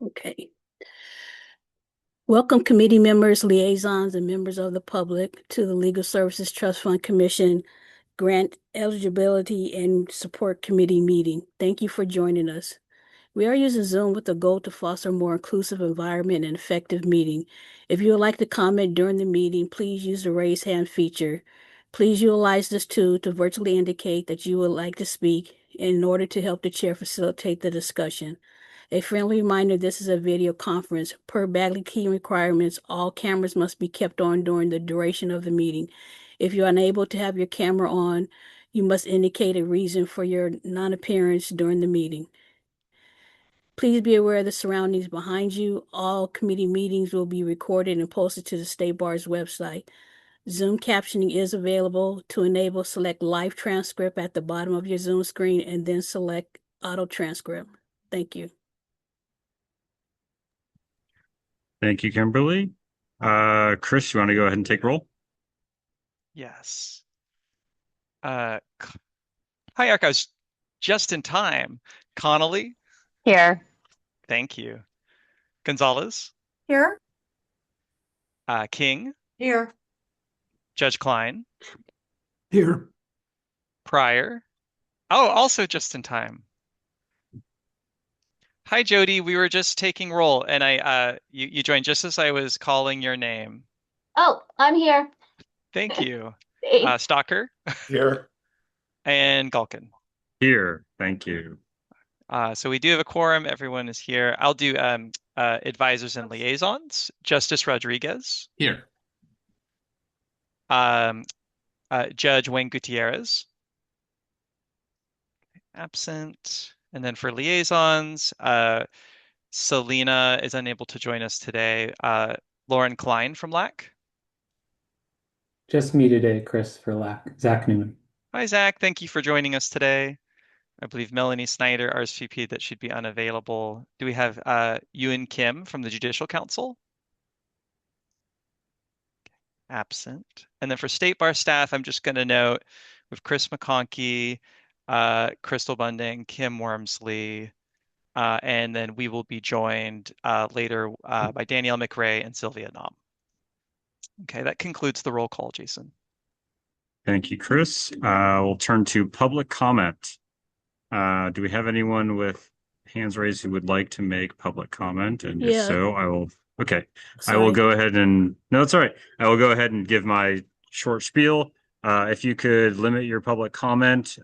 Okay. Welcome committee members, liaisons, and members of the public to the Legal Services Trust Fund Commission Grant Eligibility and Support Committee meeting. Thank you for joining us. We are using Zoom with the goal to foster a more inclusive environment and effective meeting. If you would like to comment during the meeting, please use the raise hand feature. Please utilize this tool to virtually indicate that you would like to speak in order to help the chair facilitate the discussion. A friendly reminder, this is a video conference. Per Bagley key requirements, all cameras must be kept on during the duration of the meeting. If you're unable to have your camera on, you must indicate a reason for your non-appearance during the meeting. Please be aware of the surroundings behind you. All committee meetings will be recorded and posted to the State Bar's website. Zoom captioning is available. To enable, select live transcript at the bottom of your Zoom screen and then select auto transcript. Thank you. Thank you, Kimberly. Chris, you want to go ahead and take roll? Yes. Hi, Eric. I was just in time. Connolly? Here. Thank you. Gonzalez? Here. King? Here. Judge Klein? Here. Pryor? Oh, also just in time. Hi, Jody. We were just taking roll, and you joined just as I was calling your name. Oh, I'm here. Thank you. Thanks. Stalker? Here. And Galkin. Here. Thank you. So we do have a quorum. Everyone is here. I'll do advisors and liaisons. Justice Rodriguez. Here. Judge Wayne Gutierrez. Absent. And then for liaisons, Selena is unable to join us today. Lauren Klein from LAC. Just me today, Chris, for LAC. Zach Newman. Hi, Zach. Thank you for joining us today. I believe Melanie Snyder, RSVP, that should be unavailable. Do we have Ewan Kim from the Judicial Council? Absent. And then for State Bar staff, I'm just going to note with Chris McConkey, Crystal Bunding, Kim Wormsley, and then we will be joined later by Danielle McRae and Sylvia Nom. Okay, that concludes the roll call, Jason. Thank you, Chris. We'll turn to public comment. Do we have anyone with hands raised who would like to make public comment? And if so, I will. Okay, I will go ahead and. No, it's all right. I will go ahead and give my short spiel. If you could limit your public comment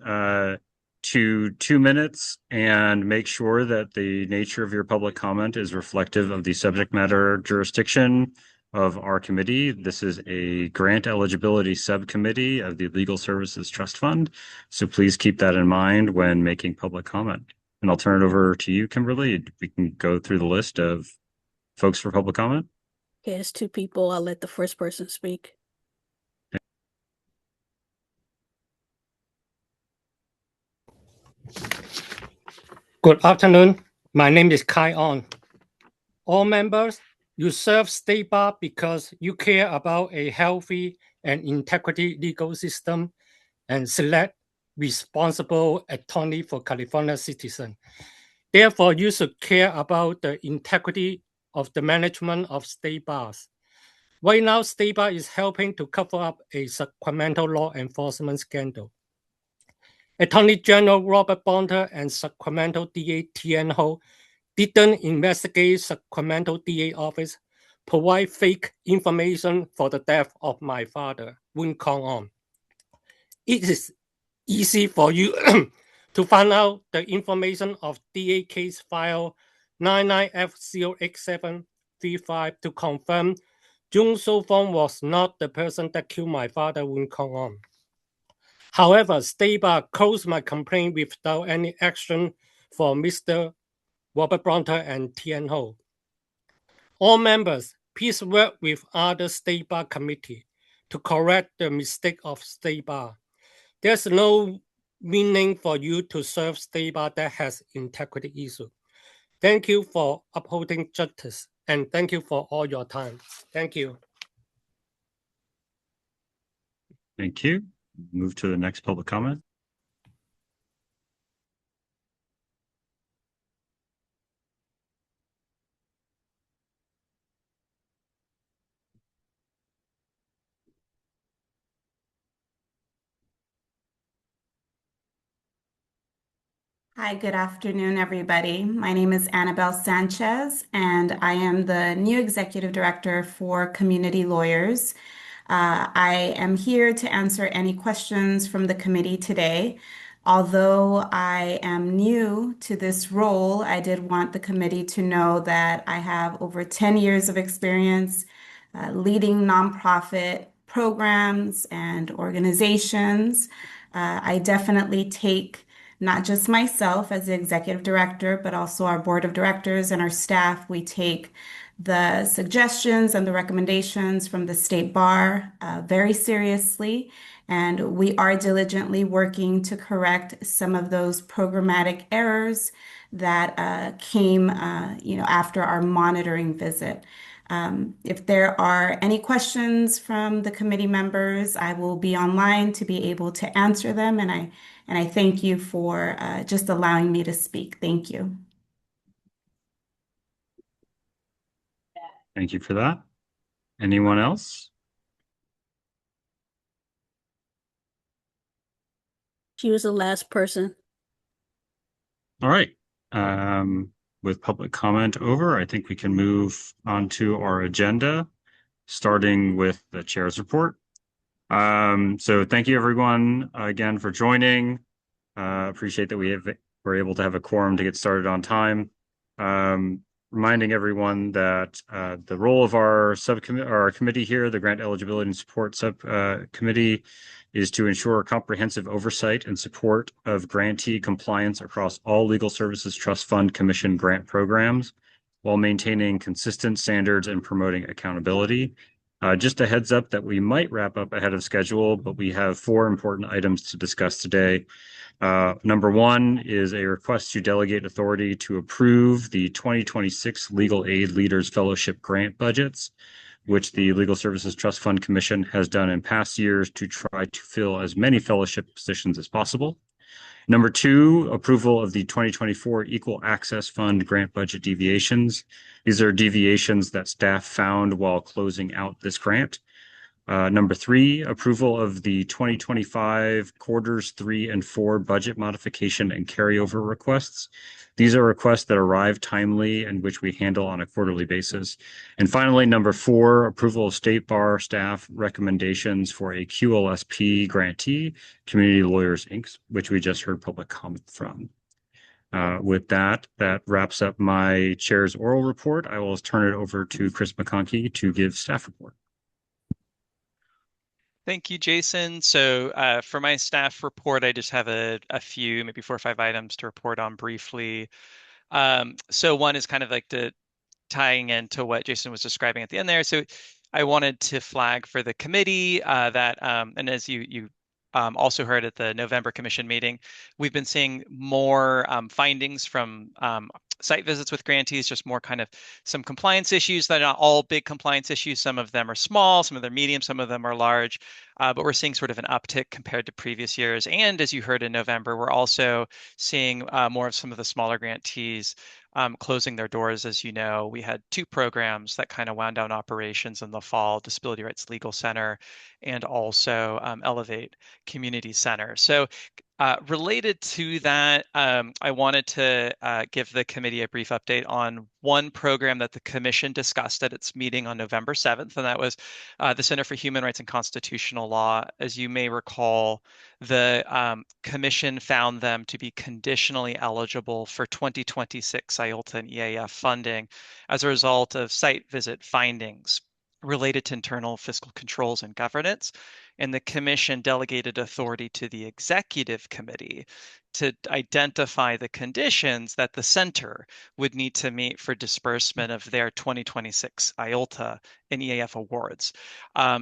to 2 minutes and make sure that the nature of your public comment is reflective of the subject matter jurisdiction of our committee. This is a grant eligibility subcommittee of the Legal Services Trust Fund. So please keep that in mind when making public comment. And I'll turn it over to you, Kimberly. We can go through the list of folks for public comment. Okay, it's 2 people. I'll let the first person speak. Good afternoon. My name is Kai On. All members, you serve State Bar because you care about a healthy and integrity legal system and select responsible attorney for California citizens. Therefore, you should care about the integrity of the management of State Bars. Right now, State Bar is helping to cover up a Sacramento law enforcement scandal. Attorney General Robert Bonter and Sacramento DA Tien Ho didn't investigate Sacramento DA office, provide fake information for the death of my father, Woon Kong On. It is easy for you to find out the information of DA case file 99F08735 to confirm Jung So-fong was not the person that killed my father, Woon Kong On. However, State Bar closed my complaint without any action for Mr. Robert Bonter and Tien Ho. All members, please work with other State Bar committee to correct the mistake of State Bar. There's no meaning for you to serve State Bar that has integrity issue. Thank you for upholding justice, and thank you for all your time. Thank you. Thank you. Move to the next public comment. Hi, good afternoon, everybody. My name is Annabelle Sanchez, and I am the new Executive Director for Community Lawyers. I am here to answer any questions from the committee today. Although I am new to this role, I did want the committee to know that I have over 10 years of experience leading nonprofit programs and organizations. I definitely take not just myself as the executive director, but also our board of directors and our staff. We take the suggestions and the recommendations from the state bar very seriously, and we are diligently working to correct some of those programmatic errors that came, after our monitoring visit. If there are any questions from the committee members, I will be online to be able to answer them, and I thank you for just allowing me to speak. Thank you. Thank you for that. Anyone else? She was the last person. All right. With public comment over, I think we can move on to our agenda, starting with the chair's report. So thank you everyone again for joining. Appreciate that we're able to have a quorum to get started on time. Reminding everyone that the role of our subcommittee or our committee here, the Grant Eligibility and Support Subcommittee, is to ensure comprehensive oversight and support of grantee compliance across all Legal Services Trust Fund Commission grant programs, while maintaining consistent standards and promoting accountability. Just a heads up that we might wrap up ahead of schedule, but we have 4 important items to discuss today. Number 1 is a request to delegate authority to approve the 2026 Legal Aid Leaders Fellowship grant budgets, which the Legal Services Trust Fund Commission has done in past years to try to fill as many fellowship positions as possible. Number 2, approval of the 2024 Equal Access Fund grant budget deviations. These are deviations that staff found while closing out this grant. Number 3, approval of the 2025 quarters 3 and 4 budget modification and carryover requests. These are requests that arrive timely and which we handle on a quarterly basis. And finally, number 4, approval of State Bar staff recommendations for a QLSP grantee, Community Lawyers, Inc., which we just heard public comment from. With that wraps up my chair's oral report. I will turn it over to Chris McConkey to give staff report. Thank you, Jason. So for my staff report, I just have a few, maybe 4 or 5 items to report on briefly. So one is kind of like tying into what Jason was describing at the end there. So I wanted to flag for the committee that, and as you also heard at the November commission meeting, we've been seeing more findings from site visits with grantees, just more kind of some compliance issues. They're not all big compliance issues. Some of them are small, some of them are medium, some of them are large, but we're seeing sort of an uptick compared to previous years. And as you heard in November, we're also seeing more of some of the smaller grantees closing their doors. As you know, we had 2 programs that kind of wound down operations in the fall, Disability Rights Legal Center and also Elevate Community Center. So related to that, I wanted to give the committee a brief update on one program that the commission discussed at its meeting on November 7th, and that was the Center for Human Rights and Constitutional Law. As you may recall, the commission found them to be conditionally eligible for 2026 IOLTA and EAF funding as a result of site visit findings related to internal fiscal controls and governance. And the commission delegated authority to the executive committee to identify the conditions that the center would need to meet for disbursement of their 2026 IOLTA and EAF awards.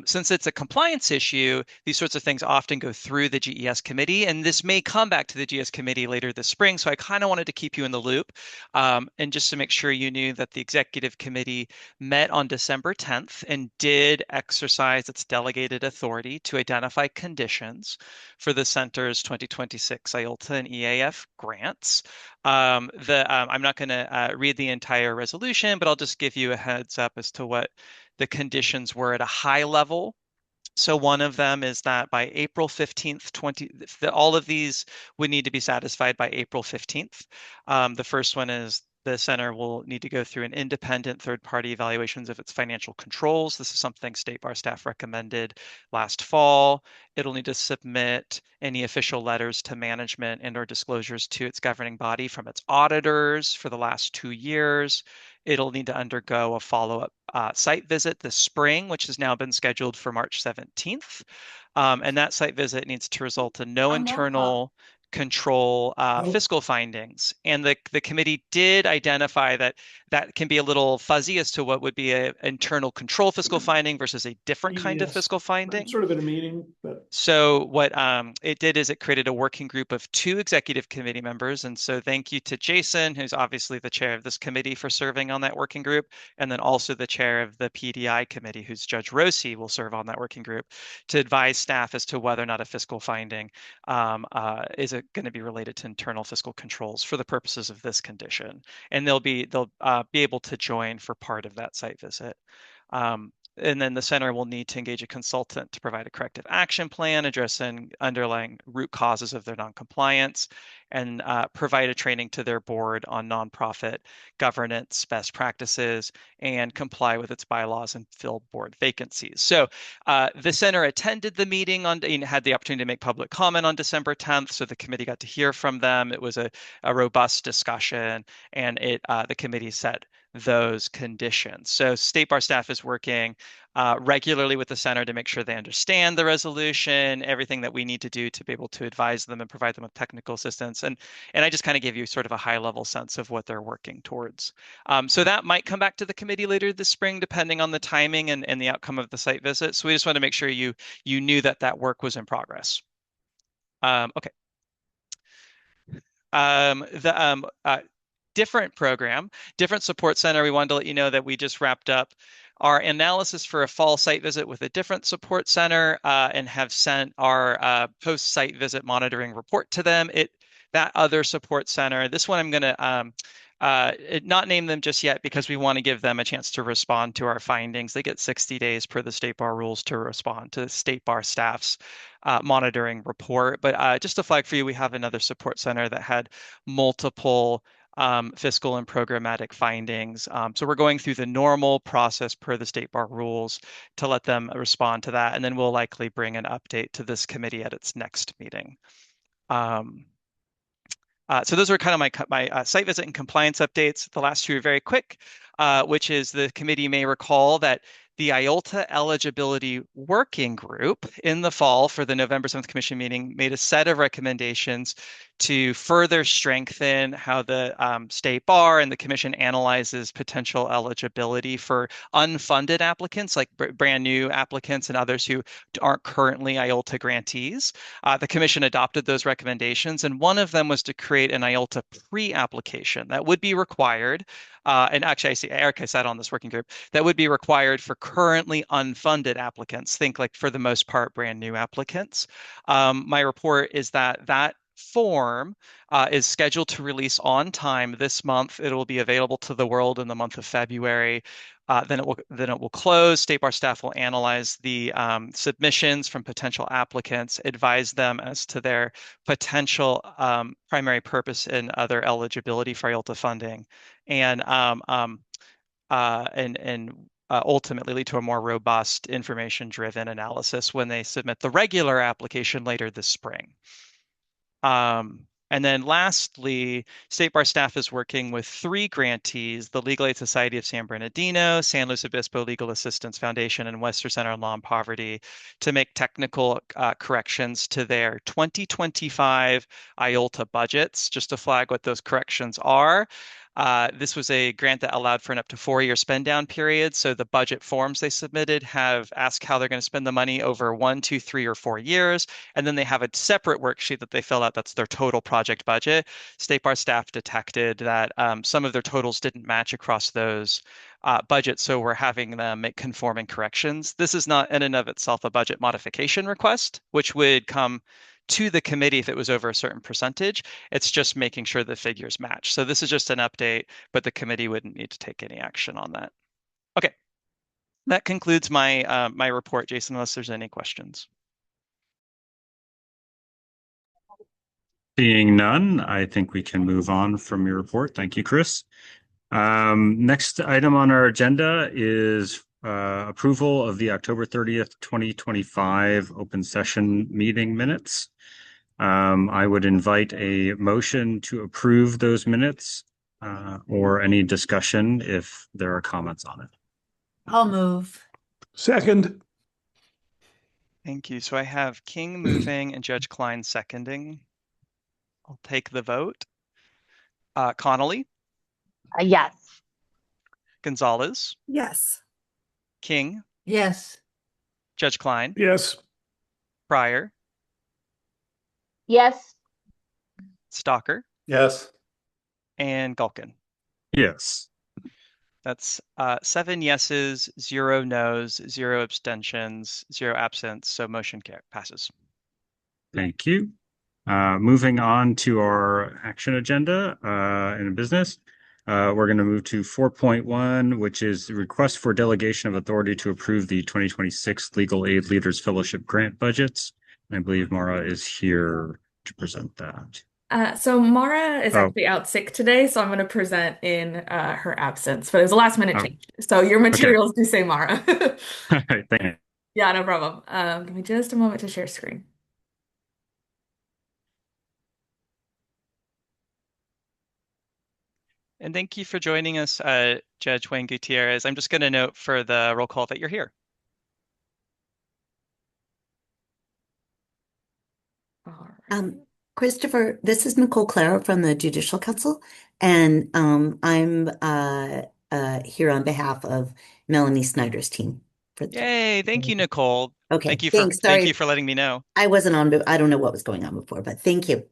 Since it's a compliance issue, these sorts of things often go through the GES committee, and this may come back to the GES committee later this spring. So I kind of wanted to keep you in the loop, and just to make sure you knew that the executive committee met on December 10th and did exercise its delegated authority to identify conditions for the center's 2026 IOLTA and EAF grants. I'm not going to read the entire resolution, but I'll just give you a heads up as to what the conditions were at a high level. So one of them is that by April 15th, all of these would need to be satisfied by April 15th. The first one is the center will need to go through an independent third-party evaluations of its financial controls. This is something State Bar staff recommended last fall. It'll need to submit any official letters to management and or disclosures to its governing body from its auditors for the last 2 years. It'll need to undergo a follow-up site visit this spring, which has now been scheduled for March 17th. And that site visit needs to result in no internal control fiscal findings. And the committee did identify that that can be a little fuzzy as to what would be an internal control fiscal finding versus a different kind of fiscal finding. Sort of in a meeting, but So what it did is it created a working group of 2 executive committee members. And so thank you to Jason, who's obviously the chair of this committee, for serving on that working group. And then also the chair of the PDI committee, who's Judge Rossi, will serve on that working group to advise staff as to whether or not a fiscal finding is going to be related to internal fiscal controls for the purposes of this condition. And they'll be able to join for part of that site visit. And then the center will need to engage a consultant to provide a corrective action plan addressing underlying root causes of their noncompliance and provide a training to their board on nonprofit governance best practices and comply with its bylaws and fill board vacancies. So the center attended the meeting and had the opportunity to make public comment on December 10th. So the committee got to hear from them. It was a robust discussion, and the committee set those conditions. So State Bar staff is working regularly with the center to make sure they understand the resolution, everything that we need to do to be able to advise them and provide them with technical assistance. And I just kind of gave you sort of a high level sense of what they're working towards. So that might come back to the committee later this spring, depending on the timing and the outcome of the site visit. So we just want to make sure you knew that work was in progress. Okay. Different program, different support center. We wanted to let you know that we just wrapped up our analysis for a fall site visit with a different support center and have sent our post-site visit monitoring report to them. That other support center, this one I'm going to not name them just yet because we want to give them a chance to respond to our findings. They get 60 days per the State Bar rules to respond to the State Bar staff's monitoring report. But just a flag for you, we have another support center that had multiple fiscal and programmatic findings. So we're going through the normal process per the State Bar rules to let them respond to that. And then we'll likely bring an update to this committee at its next meeting. So those are kind of my site visit and compliance updates. The last 2 are very quick, which is the committee may recall that the IOLTA eligibility working group in the fall for the November 7th commission meeting made a set of recommendations to further strengthen how the State Bar and the commission analyzes potential eligibility for unfunded applicants, like brand new applicants and others who aren't currently IOLTA grantees. The commission adopted those recommendations, and one of them was to create an IOLTA pre-application that would be required. And actually, I see Erica sat on this working group, that would be required for currently unfunded applicants. Think like for the most part, brand new applicants. My report is that form is scheduled to release on time this month. It will be available to the world in the month of February. Then it will close. State Bar staff will analyze the submissions from potential applicants, advise them as to their potential primary purpose and other eligibility for IOLTA funding, and ultimately lead to a more robust information-driven analysis when they submit the regular application later this spring. And then lastly, State Bar staff is working with 3 grantees, the Legal Aid Society of San Bernardino, San Luis Obispo Legal Assistance Foundation, and Western Center on Law and Poverty to make technical corrections to their 2025 IOLTA budgets, just to flag what those corrections are. This was a grant that allowed for an up to 4-year spend down period. So the budget forms they submitted have asked how they're going to spend the money over 1, 2, 3, or 4 years. And then they have a separate worksheet that they fill out. That's their total project budget. State Bar staff detected that some of their totals didn't match across those budgets. So we're having them make conforming corrections. This is not in and of itself a budget modification request, which would come to the committee if it was over a certain percentage. It's just making sure the figures match. So this is just an update, but the committee wouldn't need to take any action on that. Okay. That concludes my my report, Jason, unless there's any questions. Seeing none, I think we can move on from your report. Thank you, Chris. Next item on our agenda is approval of the October 30th, 2025 open session meeting minutes. I would invite a motion to approve those minutes or any discussion if there are comments on it. I'll move. Second. Thank you. So I have King moving and Judge Klein seconding. I'll take the vote. Connolly, Yes. Gonzalez, Yes. King, Yes. Judge Klein, Yes. Pryor, Yes. Stalker, Yes. and Gulkin. Yes. That's 7 yeses, 0 nos, 0 abstentions, 0 absents. So motion passes. Thank you. Moving on to our action agenda in business. We're going to move to 4.1, which is the request for delegation of authority to approve the 2026 Legal Aid Leaders Fellowship grant budgets. I believe Mara is here to present that. So Mara is actually out sick today, so I'm going to present in her absence. But it was a last minute change, so your materials do say Mara. Thank you. Yeah, no problem. Give me just a moment to share screen. And thank you for joining us, Judge Wayne Gutierrez. I'm just going to note for the roll call that you're here. All right. Christopher, this is Nicole Clara from the Judicial Council, and I'm here on behalf of Melanie Snyder's team. Yay! Thank you, Nicole. Okay, thank you thanks. thank you for letting me know. I wasn't on, I don't know what was going on before, but thank you.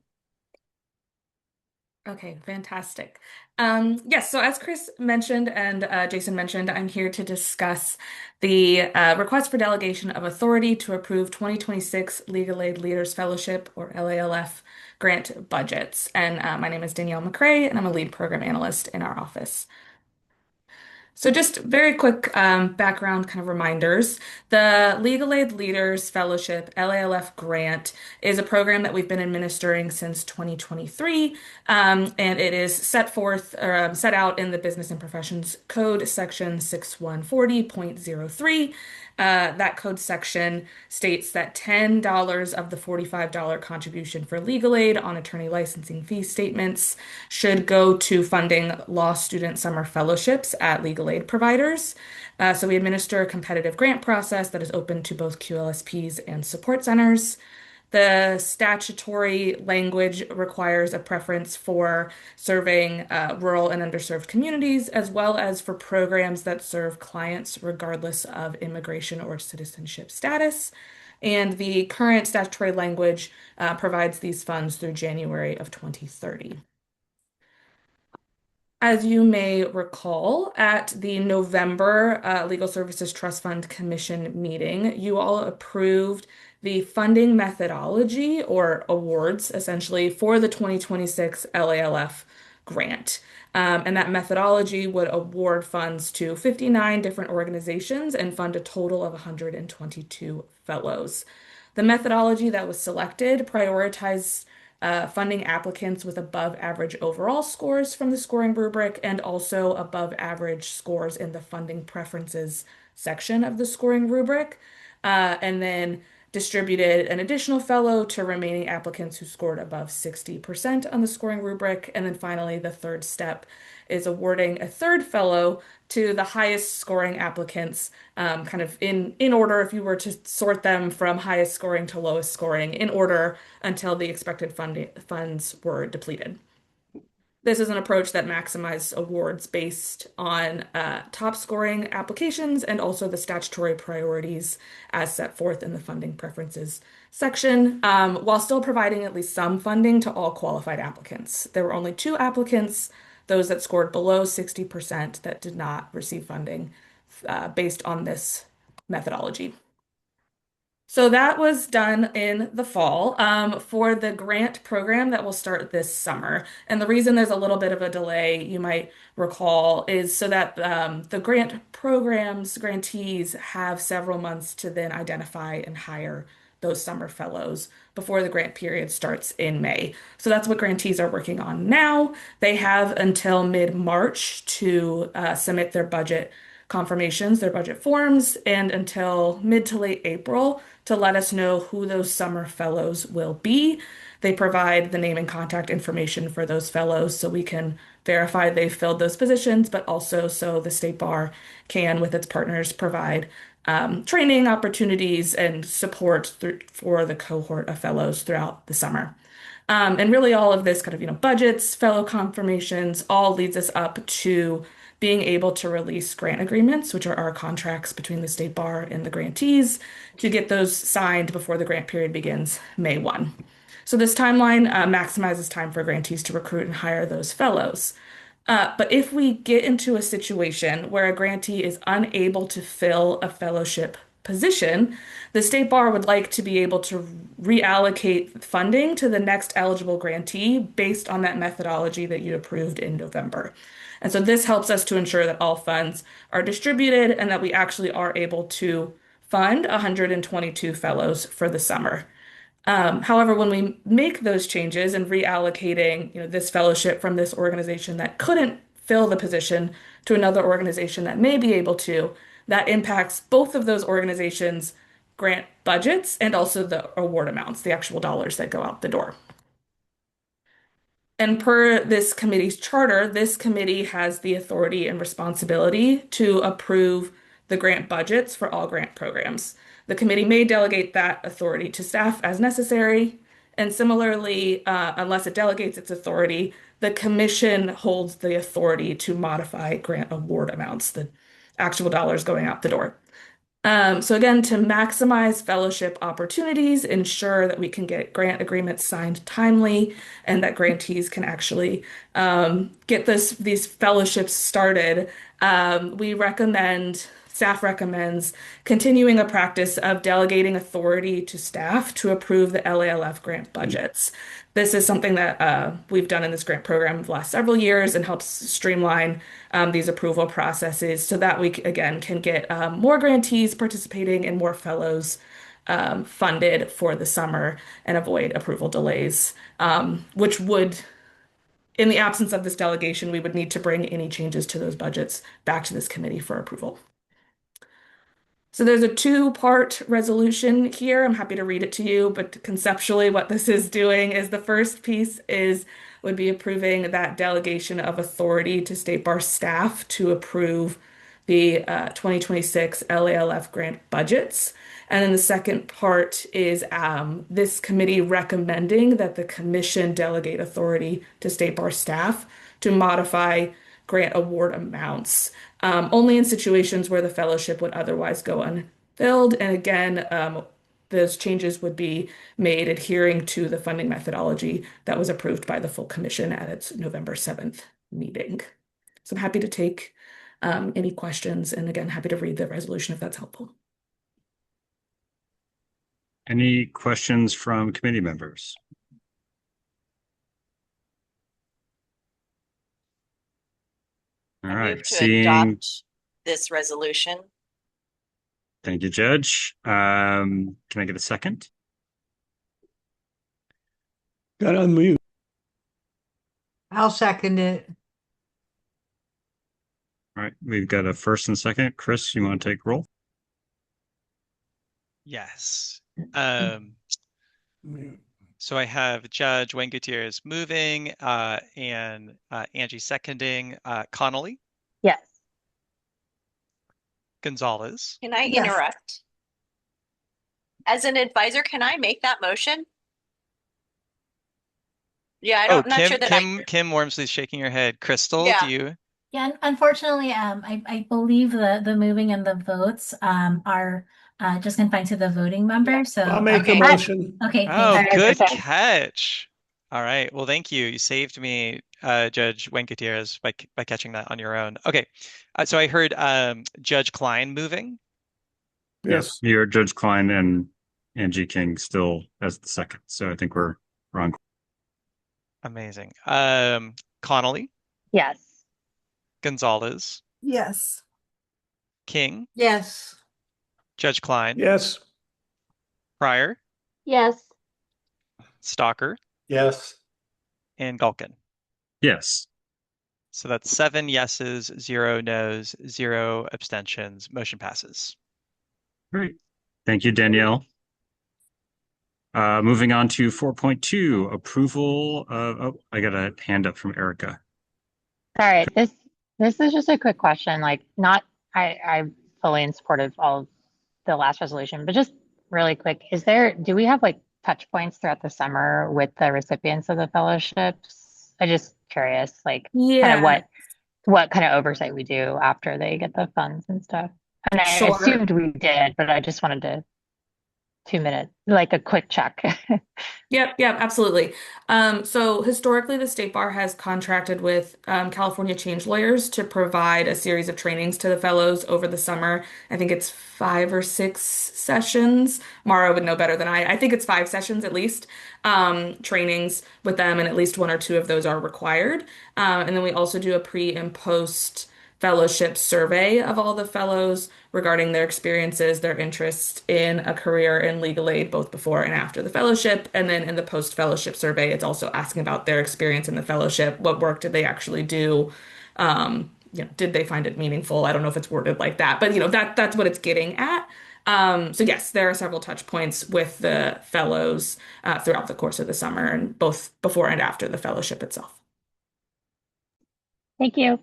Okay, fantastic. Yes, so as Chris mentioned and Jason mentioned, I'm here to discuss the request for delegation of authority to approve 2026 Legal Aid Leaders Fellowship, or LALF, grant budgets. And my name is Danielle McCrae, and I'm a lead program analyst in our office. So just very quick background kind of reminders. The Legal Aid Leaders Fellowship LALF grant is a program that we've been administering since 2023, and it is set out in the Business and Professions Code section 6140.03. That code section states that $10 of the $45 contribution for legal aid on attorney licensing fee statements should go to funding law student summer fellowships at legal aid providers. So we administer a competitive grant process that is open to both QLSPs and support centers. The statutory language requires a preference for serving rural and underserved communities, as well as for programs that serve clients regardless of immigration or citizenship status. And the current statutory language provides these funds through January of 2030. As you may recall, at the November Legal Services Trust Fund Commission meeting, you all approved the funding methodology, or awards, essentially, for the 2026 LALF grant. And that methodology would award funds to 59 different organizations and fund a total of 122 fellows. The methodology that was selected prioritized funding applicants with above average overall scores from the scoring rubric and also above average scores in the funding preferences section of the scoring rubric, and then distributed an additional fellow to remaining applicants who scored above 60% on the scoring rubric. And then finally, the third step is awarding a third fellow to the highest scoring applicants, kind of in order, if you were to sort them from highest scoring to lowest scoring, in order until the expected funds were depleted. This is an approach that maximizes awards based on top scoring applications and also the statutory priorities as set forth in the funding preferences section, while still providing at least some funding to all qualified applicants. There were only 2 applicants, those that scored below 60%, that did not receive funding based on this methodology. So that was done in the fall for the grant program that will start this summer. And the reason there's a little bit of a delay, you might recall, is so that the grant programs, grantees have several months to then identify and hire those summer fellows before the grant period starts in May. So that's what grantees are working on now. They have until mid-March to submit their budget confirmations, their budget forms, and until mid to late April to let us know who those summer fellows will be. They provide the name and contact information for those fellows so we can verify they've filled those positions, but also so the State Bar can, with its partners, provide training opportunities and support for the cohort of fellows throughout the summer. And really all of this kind of, budgets, fellow confirmations, all leads us up to being able to release grant agreements, which are our contracts between the State Bar and the grantees, to get those signed before the grant period begins May 1. So this timeline maximizes time for grantees to recruit and hire those fellows. But if we get into a situation where a grantee is unable to fill a fellowship position, the State Bar would like to be able to reallocate funding to the next eligible grantee based on that methodology that you approved in November. And so this helps us to ensure that all funds are distributed and that we actually are able to fund 122 fellows for the summer. However, when we make those changes and reallocating, this fellowship from this organization that couldn't fill the position to another organization that may be able to, that impacts both of those organizations' grant budgets and also the award amounts, the actual dollars that go out the door. And per this committee's charter, this committee has the authority and responsibility to approve the grant budgets for all grant programs. The committee may delegate that authority to staff as necessary. And similarly, unless it delegates its authority, the commission holds the authority to modify grant award amounts, the actual dollars going out the door. So again, to maximize fellowship opportunities, ensure that we can get grant agreements signed timely, and that grantees can actually get these fellowships started, staff recommends continuing a practice of delegating authority to staff to approve the LALF grant budgets. This is something that we've done in this grant program the last several years and helps streamline these approval processes so that we, again, can get more grantees participating and more fellows funded for the summer and avoid approval delays, which would, in the absence of this delegation, we would need to bring any changes to those budgets back to this committee for approval. So there's a two-part resolution here. I'm happy to read it to you, but conceptually what this is doing is the first piece would be approving that delegation of authority to State Bar staff to approve the 2026 LALF grant budgets. And then the second part is this committee recommending that the commission delegate authority to State Bar staff to modify grant award amounts, only in situations where the fellowship would otherwise go unfilled. And again, those changes would be made adhering to the funding methodology that was approved by the full commission at its November 7th meeting. So I'm happy to take any questions, and again, happy to read the resolution if that's helpful. Any questions from committee members? All right, move to adopt this resolution. Thank you, Judge. Can I get a second? Got on mute. I'll second it. All right, we've got a first and second. Chris, you want to take roll? Yes. So I have Judge Wayne Gutierrez moving and Angie seconding. Connolly? Yes. Gonzalez? Can I Yes. interrupt? As an advisor, can I make that motion? Yeah, I'm not sure that Kim Wormsley's shaking her head. Crystal, Yeah. do you? Yeah, unfortunately, I believe the moving and the votes are just confined to the voting member. So I'll make a motion. Okay, Oh, thanks. good catch. All right. Well, thank you. You saved me, Judge Wayne Gutierrez, by catching that on your own. Okay. So I heard Judge Klein moving. Yes. You're Judge Klein, and Angie King still as the second. So I think we're on. Amazing. Connolly, Yes. Gonzalez, Yes. King, Yes. Judge Klein, Yes. Pryor, Yes. Stalker, Yes. and Gulkin. Yes. So that's 7 yeses, 0 nos, 0 abstentions. Motion passes. Great. Thank you, Danielle. Moving on to 4.2, approval of, oh, I got a hand up from Erica. All right. This is just a quick question. Like, not I'm fully in support of all of the last resolution, but just really quick, do we have like touch points throughout the summer with the recipients of the fellowships? I'm just curious, like kind of Yeah, what kind of oversight we do after they get the funds and stuff. And I sure. assumed we did, but I just wanted to 2 minute, like a quick check. Yep, absolutely. So historically, the State Bar has contracted with California Change Lawyers to provide a series of trainings to the fellows over the summer. I think it's 5 or 6 sessions. Mara would know better than I. I think it's 5 sessions at least, trainings with them, and at least 1 or 2 of those are required. And then we also do a pre and post fellowship survey of all the fellows regarding their experiences, their interest in a career in legal aid, both before and after the fellowship. And then in the post fellowship survey, it's also asking about their experience in the fellowship. What work did they actually do? Did they find it meaningful? I don't know if it's worded like that, but that's what it's getting at. So yes, there are several touch points with the fellows throughout the course of the summer, and both before and after the fellowship itself. Thank you.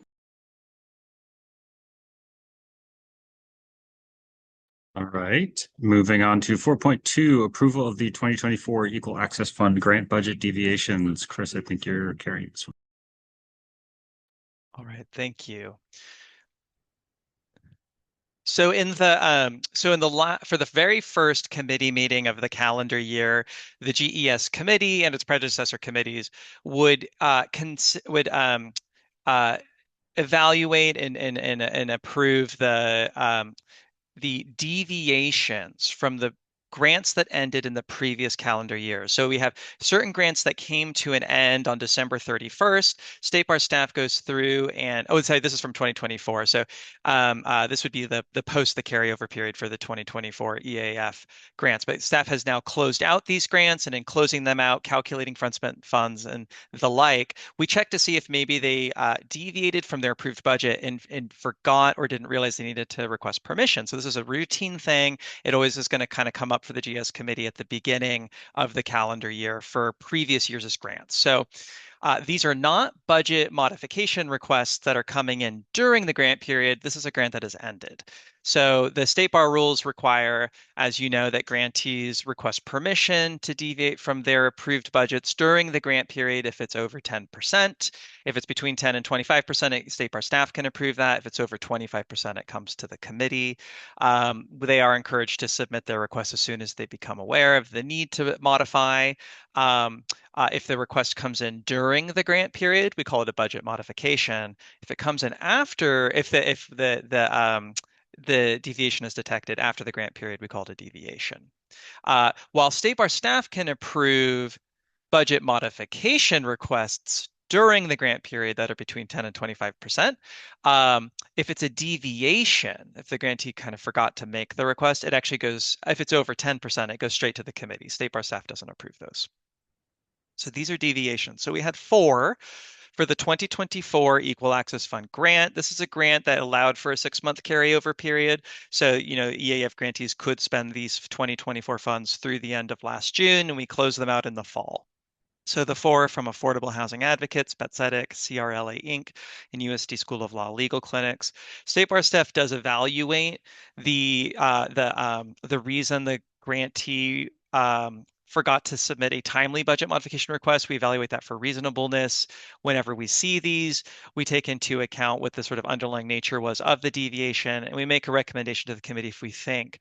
All right. Moving on to 4.2, approval of the 2024 Equal Access Fund grant budget deviations. Chris, I think you're carrying this one. All right, thank you. So for the very first committee meeting of the calendar year, the GES committee and its predecessor committees would evaluate and approve the deviations from the grants that ended in the previous calendar year. So we have certain grants that came to an end on December 31st. State Bar staff goes through and, sorry, this is from 2024. So this would be the post the carryover period for the 2024 EAF grants. But staff has now closed out these grants, and in closing them out, calculating front spent funds and the like, we check to see if maybe they deviated from their approved budget and forgot or didn't realize they needed to request permission. So this is a routine thing. It always is going to kind of come up for the GS committee at the beginning of the calendar year for previous years' grants. So these are not budget modification requests that are coming in during the grant period. This is a grant that has ended. So the State Bar rules require, as you know, that grantees request permission to deviate from their approved budgets during the grant period if it's over 10%. If it's between 10 and 25%, State Bar staff can approve that. If it's over 25%, it comes to the committee. They are encouraged to submit their requests as soon as they become aware of the need to modify. If the request comes in during the grant period, we call it a budget modification. If it comes in after, if the deviation is detected after the grant period, we call it a deviation. While State Bar staff can approve budget modification requests during the grant period that are between 10 and 25%. If it's a deviation, if the grantee kind of forgot to make the request, it actually goes, if it's over 10%, it goes straight to the committee. State Bar staff doesn't approve those. So these are deviations. So we had 4 for the 2024 Equal Access Fund grant. This is a grant that allowed for a 6-month carryover period. So, EAF grantees could spend these 2024 funds through the end of last June, and we close them out in the fall. So the 4 from Affordable Housing Advocates, Betzetic, CRLA Inc., and USD School of Law Legal Clinics. State Bar staff does evaluate the reason the grantee forgot to submit a timely budget modification request, we evaluate that for reasonableness. Whenever we see these, we take into account what the sort of underlying nature was of the deviation, and we make a recommendation to the committee if we think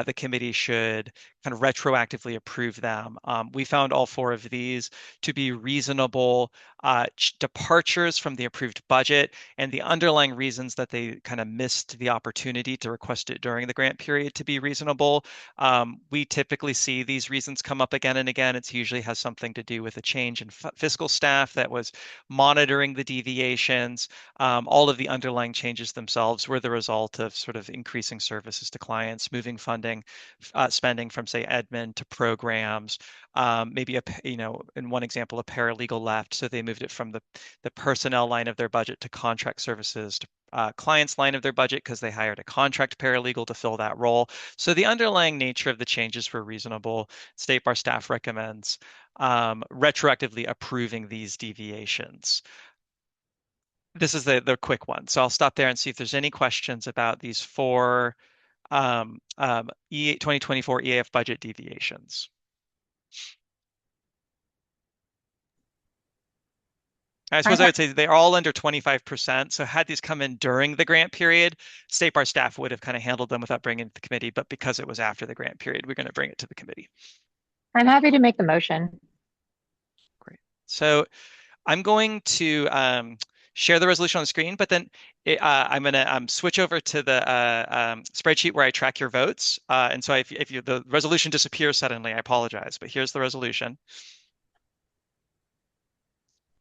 the committee should kind of retroactively approve them. We found all 4 of these to be reasonable departures from the approved budget, and the underlying reasons that they kind of missed the opportunity to request it during the grant period to be reasonable. We typically see these reasons come up again and again. It usually has something to do with a change in fiscal staff that was monitoring the deviations. All of the underlying changes themselves were the result of sort of increasing services to clients, moving funding, spending from, say, admin to programs. Maybe in one example, a paralegal left, so they moved it from the personnel line of their budget to contract services to clients line of their budget because they hired a contract paralegal to fill that role. So the underlying nature of the changes were reasonable. State Bar staff recommends retroactively approving these deviations. This is the quick one. So I'll stop there and see if there's any questions about these 4 2024 EAF budget deviations. I suppose I would say they're all under 25%. So had these come in during the grant period, State Bar staff would have kind of handled them without bringing it to the committee. But because it was after the grant period, we're going to bring it to the committee. I'm happy to make the motion. Great. So I'm going to share the resolution on the screen, but then I'm going to switch over to the spreadsheet where I track your votes. And so if the resolution disappears suddenly, I apologize. But here's the resolution.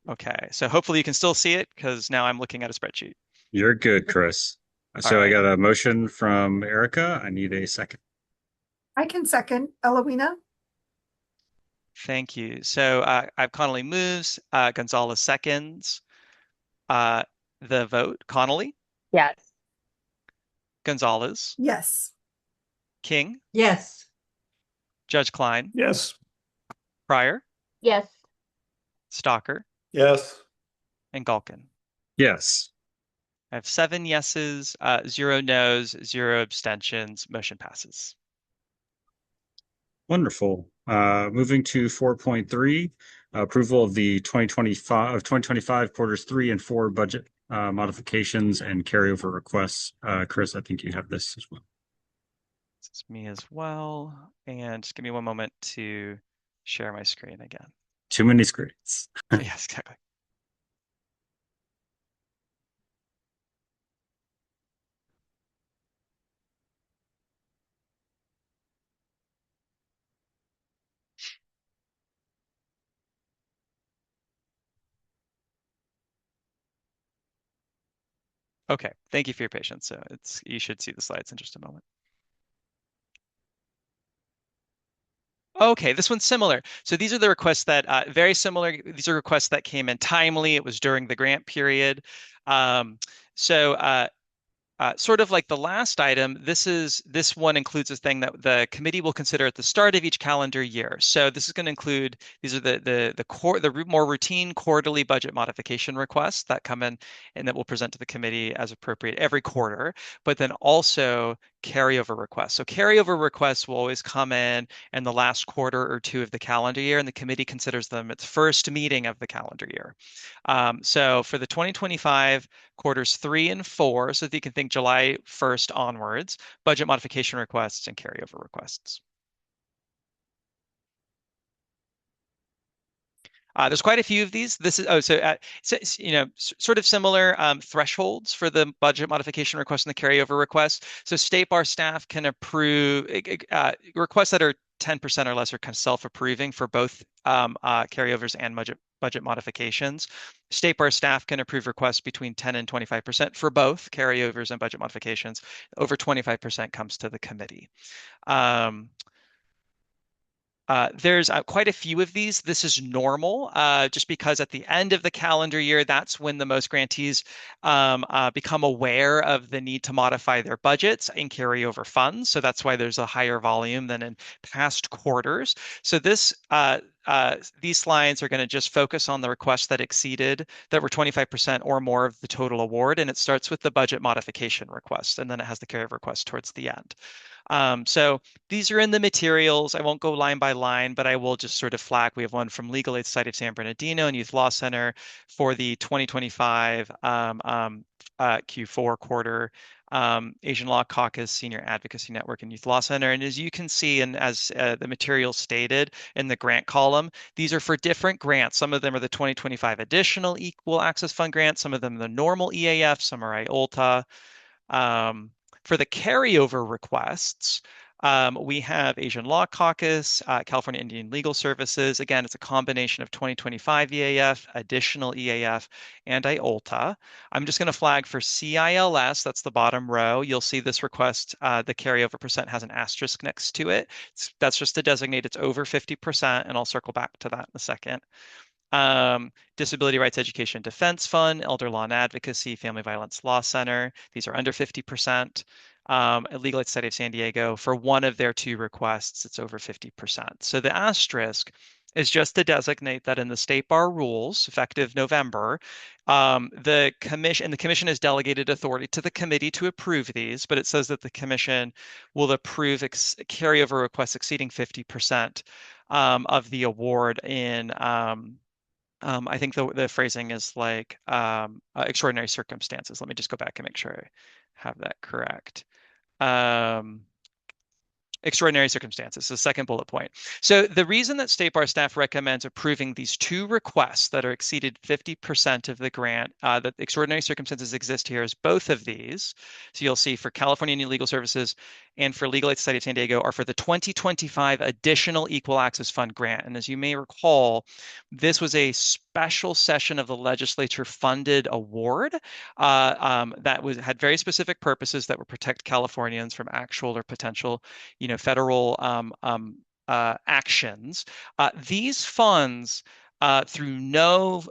Okay, so hopefully you can still see it because now I'm looking at a spreadsheet. You're good, Chris. So I got a motion from Erica. I need a second. I can second. Eloina? Thank you. So I've Connolly moves, Gonzalez seconds. The vote, Connolly? Yes. Gonzalez? Yes. King? Yes. Judge Klein? Yes. Pryor? Yes. Stalker? Yes. And Galkin? Yes. I have 7 yeses, 0 noes, 0 abstentions. Motion passes. Wonderful. Moving to 4.3, approval of the 2025 quarters 3 and 4 budget modifications and carryover requests. Chris, I think you have this as well. This is me as well. And just give me one moment to share my screen again. Too many screens. Yes, exactly. Okay, thank you for your patience. So you should see the slides in just a moment. Okay, this one's similar. So these are the requests that very similar. These are requests that came in timely. It was during the grant period. Sort of like the last item, this one includes a thing that the committee will consider at the start of each calendar year. So this is going to include, these are the more routine quarterly budget modification requests that come in and that we'll present to the committee as appropriate every quarter, but then also carryover requests. So carryover requests will always come in the last quarter or 2 of the calendar year, and the committee considers them its first meeting of the calendar year. So for the 2025 quarters 3 and 4, so that you can think July 1st onwards, budget modification requests and carryover requests. There's quite a few of these. This is sort of similar thresholds for the budget modification request and the carryover request. So State Bar staff can approve requests that are 10% or less are kind of self-approving for both carryovers and budget modifications. State Bar staff can approve requests between 10 and 25% for both carryovers and budget modifications. Over 25% comes to the committee. There's quite a few of these. This is normal, just because at the end of the calendar year, that's when the most grantees become aware of the need to modify their budgets and carry over funds. So that's why there's a higher volume than in past quarters. So these slides are going to just focus on the requests that were 25% or more of the total award. And it starts with the budget modification request, and then it has the carryover request towards the end. So these are in the materials. I won't go line by line, but I will just sort of flag. We have one from Legal Aid Society of San Bernardino and Youth Law Center for the 2025 Q4 quarter. Asian Law Caucus, Senior Advocacy Network, and Youth Law Center. And as you can see, and as the material stated in the grant column, these are for different grants. Some of them are the 2025 Additional Equal Access Fund grants. Some of them are the normal EAF. Some are IOLTA. For the carryover requests, we have Asian Law Caucus, California Indian Legal Services. Again, it's a combination of 2025 EAF, additional EAF, and IOLTA. I'm just going to flag for CILS, that's the bottom row. You'll see this request, the carryover percent has an asterisk next to it. That's just to designate it's over 50%, and I'll circle back to that in a second. Disability Rights Education Defense Fund, Elder Law and Advocacy, Family Violence Law Center. These are under 50%. Legal Aid Society of San Diego, for one of their two requests, it's over 50%. So the asterisk is just to designate that in the state bar rules, effective November, the commission has delegated authority to the committee to approve these, but it says that the commission will approve carryover requests exceeding 50% of the award in I think the phrasing is like extraordinary circumstances. Let me just go back and make sure I have that correct. Extraordinary circumstances, the second bullet point. So the reason that State Bar staff recommends approving these two requests that are exceeded 50% of the grant, that extraordinary circumstances exist here, is both of these. So you'll see for California Indian Legal Services and for Legal Aid Society of San Diego are for the 2025 Additional Equal Access Fund grant. And as you may recall, this was a special session of the legislature funded award that had very specific purposes that would protect Californians from actual or potential, federal actions. These funds, through no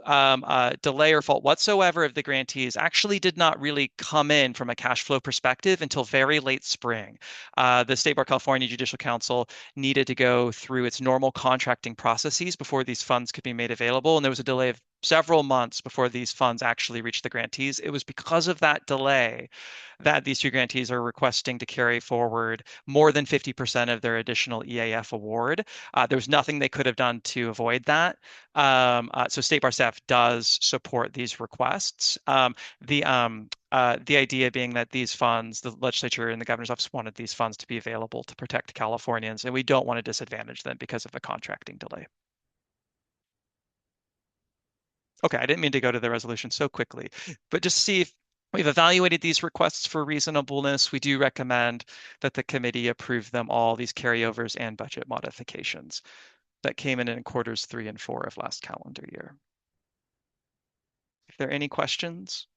delay or fault whatsoever of the grantees, actually did not really come in from a cash flow perspective until very late spring. The State Bar California Judicial Council needed to go through its normal contracting processes before these funds could be made available, and there was a delay of several months before these funds actually reached the grantees. It was because of that delay that these two grantees are requesting to carry forward more than 50% of their additional EAF award. There was nothing they could have done to avoid that. So State Bar staff does support these requests. The idea being that these funds, the legislature and the governor's office wanted these funds to be available to protect Californians, and we don't want to disadvantage them because of a contracting delay. Okay, I didn't mean to go to the resolution so quickly, but just see if we've evaluated these requests for reasonableness. We do recommend that the committee approve them all, these carryovers and budget modifications that came in quarters 3 and 4 of last calendar year. If there are any questions?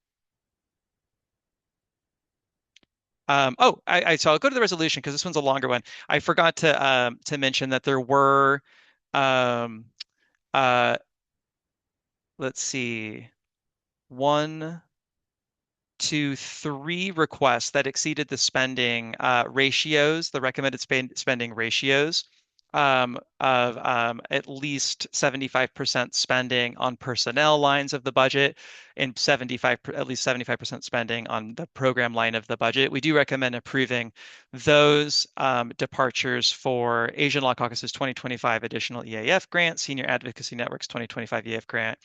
So I'll go to the resolution because this one's a longer one. I forgot to mention that there were let's see, 1, 2, 3 requests that exceeded the spending ratios, the recommended spending ratios of at least 75% spending on personnel lines of the budget and at least 75% spending on the program line of the budget. We do recommend approving those departures for Asian Law Caucus's 2025 Additional EAF grant, Senior Advocacy Network's 2025 EAF grant,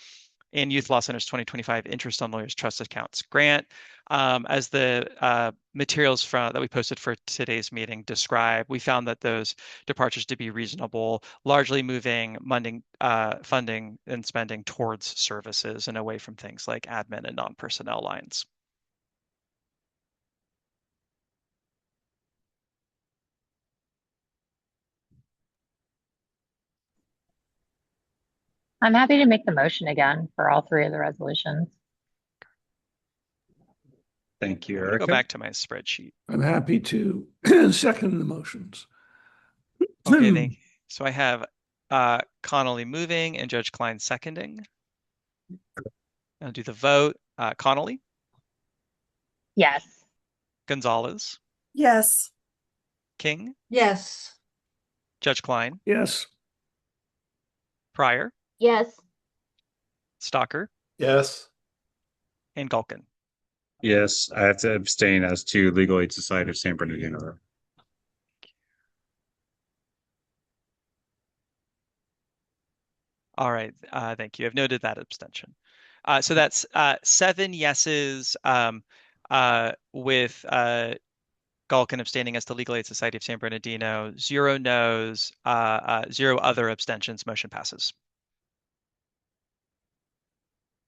and Youth Law Center's 2025 Interest on Lawyers' Trust Accounts grant. As the materials that we posted for today's meeting describe, we found that those departures to be reasonable, largely moving funding and spending towards services and away from things like admin and non-personnel lines. I'm happy to make the motion again for all 3 of the resolutions. Thank you, Erica. Go back to my spreadsheet. I'm happy to second the motions. Okay, so I have Connolly moving and Judge Klein seconding. I'll do the vote. Connolly? Yes. Gonzalez? Yes. King? Yes. Judge Klein? Yes. Pryor? Yes. Stalker? Yes. And Gulkin? Yes, I have to abstain as to Legal Aid Society of San Bernardino. All right. Thank you. I've noted that abstention. So that's 7 yeses with Galkin abstaining as the Legal Aid Society of San Bernardino, 0 noes, 0 other abstentions. Motion passes.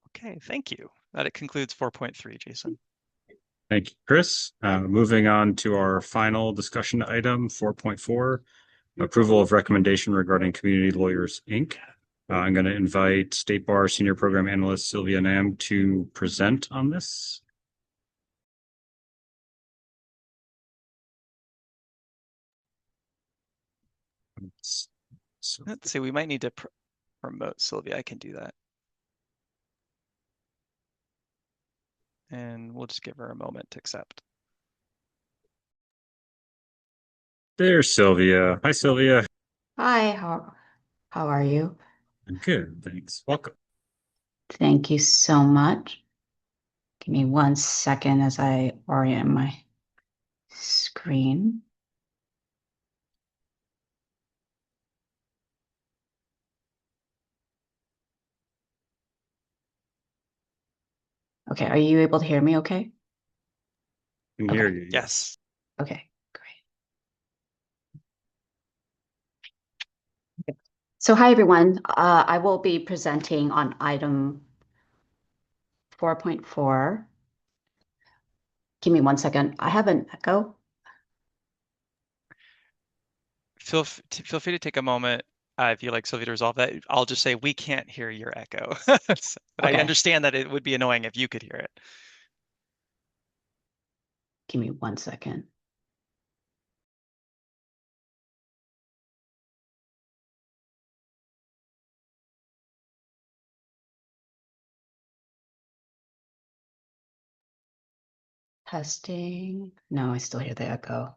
Okay, thank you. That concludes 4.3, Jason. Thank you, Chris. Moving on to our final discussion item, 4.4, approval of recommendation regarding Community Lawyers, Inc. I'm going to invite State Bar Senior Program Analyst Sylvia Nam to present on this. Let's see, we might need to promote Sylvia. I can do that. And we'll just give her a moment to accept. There's Sylvia. Hi, Sylvia. Hi, how are you? I'm good, thanks. Welcome. Thank you so much. Give me 1 second as I orient my screen. Okay, are you able to hear me okay? I can hear you. Yes. Okay, great. So hi, everyone. I will be presenting on item 4.4. Give me 1 second. I have an echo. Feel free to take a moment if you'd like Sylvia to resolve that. I'll just say we can't hear your echo. But I understand that it would be annoying if you could hear it. Give me 1 second. Testing. No, I still hear the echo.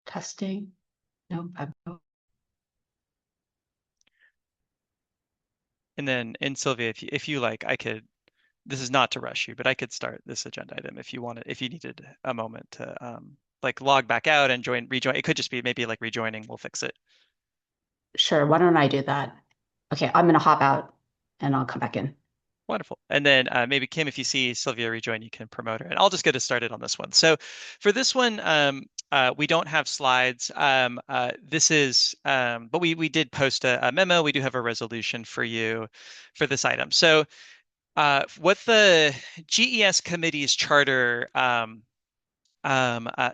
Testing. No echo. And then, Sylvia, if you like, I could. This is not to rush you, but I could start this agenda item if you wanted. If you needed a moment to like log back out and rejoin. It could just be maybe like rejoining. We'll fix it. Sure. Why don't I do that? Okay, I'm gonna hop out and I'll come back in. Wonderful. And then maybe Kim, if you see Sylvia rejoin, you can promote her. And I'll just get us started on this one. So for this one, we don't have slides. This is, but we did post a memo. We do have a resolution for you for this item. So what the GES committee's charter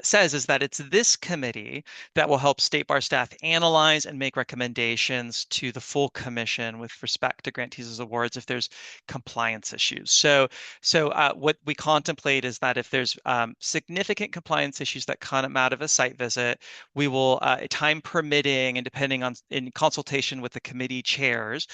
says is that it's this committee that will help State Bar staff analyze and make recommendations to the full commission with respect to grantees' awards if there's compliance issues. So what we contemplate is that if there's significant compliance issues that come out of a site visit, we will, time permitting and depending on in consultation with the committee chairs,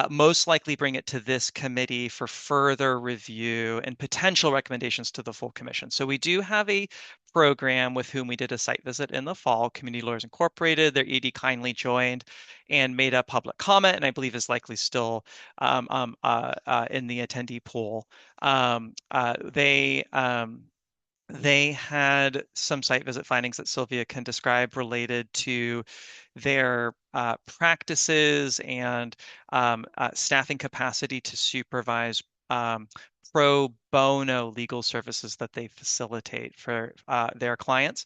most likely bring it to this committee for further review and potential recommendations to the full commission. So we do have a program with whom we did a site visit in the fall, Community Lawyers Incorporated. Their ED kindly joined and made a public comment, and I believe is likely still in the attendee pool. They had some site visit findings that Sylvia can describe related to their practices and staffing capacity to supervise pro bono legal services that they facilitate for their clients.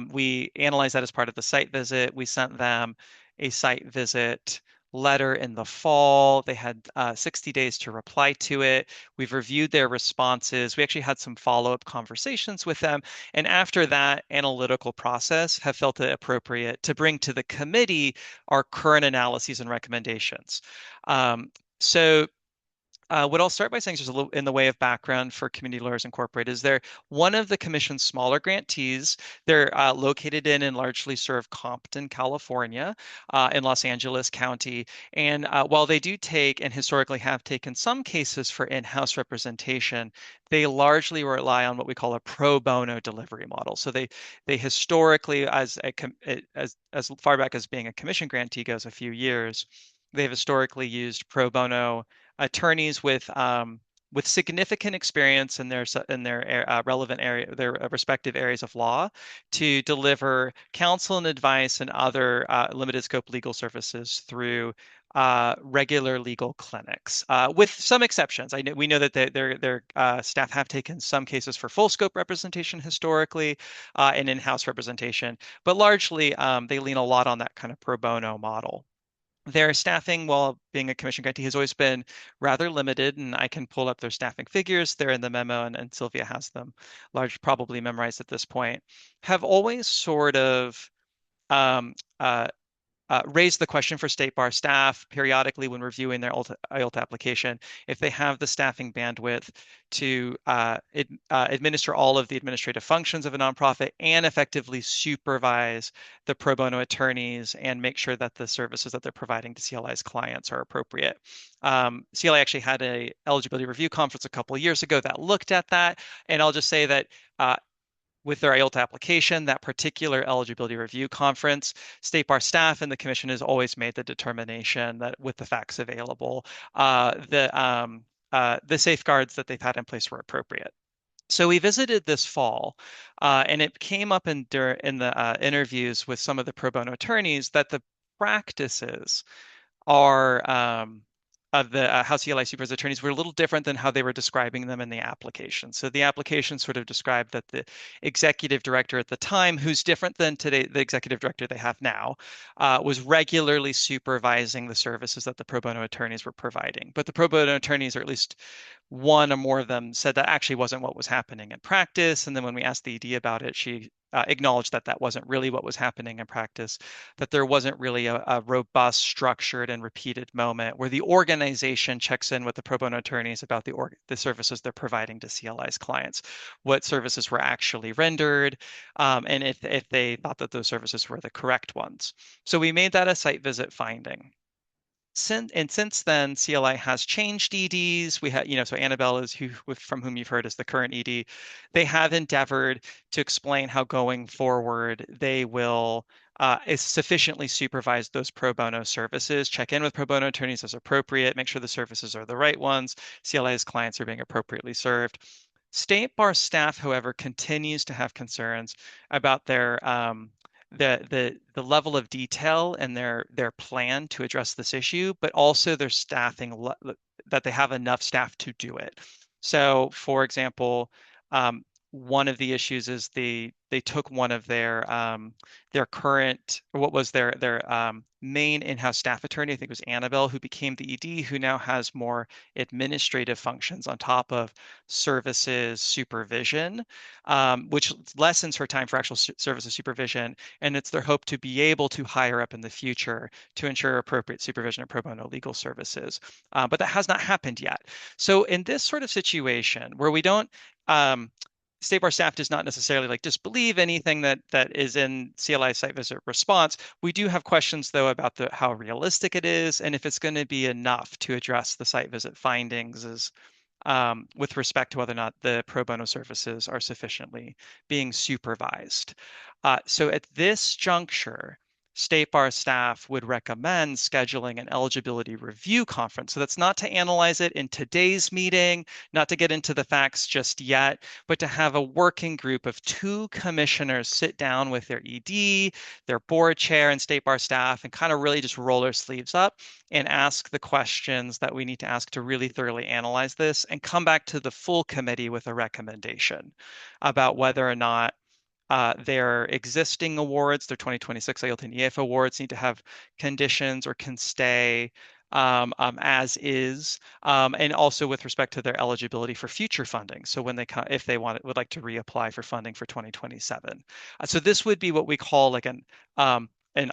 We analyzed that as part of the site visit. We sent them a site visit letter in the fall. They had 60 days to reply to it. We've reviewed their responses. We actually had some follow-up conversations with them. And after that analytical process, have felt it appropriate to bring to the committee our current analyses and recommendations. What I'll start by saying is just a little in the way of background for Community Lawyers Incorporated is they're one of the commission's smaller grantees. They're located in and largely serve Compton, California, in Los Angeles County. And while they do take and historically have taken some cases for in-house representation, they largely rely on what we call a pro bono delivery model. So they historically, as far back as being a commission grantee goes, a few years, they've historically used pro bono attorneys with with significant experience in their relevant area, their respective areas of law, to deliver counsel and advice and other limited scope legal services through regular legal clinics, with some exceptions. We know that their staff have taken some cases for full scope representation historically, and in-house representation, but largely they lean a lot on that kind of pro bono model. Their staffing, while being a commission grantee, has always been rather limited, and I can pull up their staffing figures. They're in the memo, and Sylvia has them probably memorized at this point. Have always sort of um, raise the question for state bar staff periodically when reviewing their IELTS application, if they have the staffing bandwidth to administer all of the administrative functions of a nonprofit and effectively supervise the pro bono attorneys and make sure that the services that they're providing to CLI's clients are appropriate. CLI actually had a eligibility review conference a couple of years ago that looked at that, and I'll just say that with their IELTS application, that particular eligibility review conference, State Bar staff and the commission has always made the determination that with the facts available, the safeguards that they've had in place were appropriate. So we visited this fall, and it came up in the interviews with some of the pro bono attorneys that the practices are of the House CLI Supervised attorneys were a little different than how they were describing them in the application. So the application sort of described that the executive director at the time, who's different than today, the executive director they have now, was regularly supervising the services that the pro bono attorneys were providing. But the pro bono attorneys, or at least one or more of them, said that actually wasn't what was happening in practice. And then when we asked the ED about it, she acknowledged that that wasn't really what was happening in practice, that there wasn't really a robust, structured, and repeated moment where the organization checks in with the pro bono attorneys about the services they're providing to CLI's clients, what services were actually rendered, and if they thought that those services were the correct ones. So we made that a site visit finding. Since then, CLI has changed EDs. We had, so Annabelle is from whom you've heard as the current ED. They have endeavored to explain how going forward they will sufficiently supervise those pro bono services, check in with pro bono attorneys as appropriate, make sure the services are the right ones, CLI's clients are being appropriately served. State Bar staff, however, continues to have concerns about their the level of detail and their plan to address this issue, but also their staffing, that they have enough staff to do it. So, for example, one of the issues is they took one of their current, or what was their main in-house staff attorney, I think it was Annabelle, who became the ED, who now has more administrative functions on top of services supervision, which lessens her time for actual services supervision. And it's their hope to be able to hire up in the future to ensure appropriate supervision of pro bono legal services. But that has not happened yet. So in this sort of situation where we don't, State Bar staff does not necessarily disbelieve anything that is in CLI site visit response. We do have questions though about how realistic it is and if it's going to be enough to address the site visit findings with respect to whether or not the pro bono services are sufficiently being supervised. So at this juncture, State Bar staff would recommend scheduling an eligibility review conference. So that's not to analyze it in today's meeting, not to get into the facts just yet, but to have a working group of 2 commissioners sit down with their ED, their board chair, and State Bar staff and kind of really just roll their sleeves up and ask the questions that we need to ask to really thoroughly analyze this and come back to the full committee with a recommendation about whether or not their existing awards, their 2026 IELTS and EAF awards, need to have conditions or can stay as is, and also with respect to their eligibility for future funding. So when if they would like to reapply for funding for 2027. So this would be what we call like an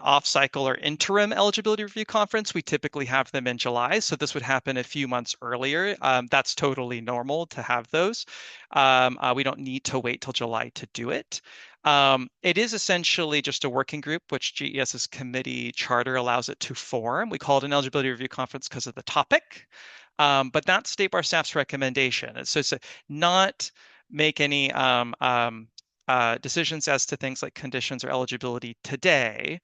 off-cycle or interim eligibility review conference. We typically have them in July, so this would happen a few months earlier. That's totally normal to have those. We don't need to wait till July to do it. It is essentially just a working group, which GES's committee charter allows it to form. We call it an eligibility review conference because of the topic, but that's State Bar staff's recommendation. So it's not make any decisions as to things like conditions or eligibility today,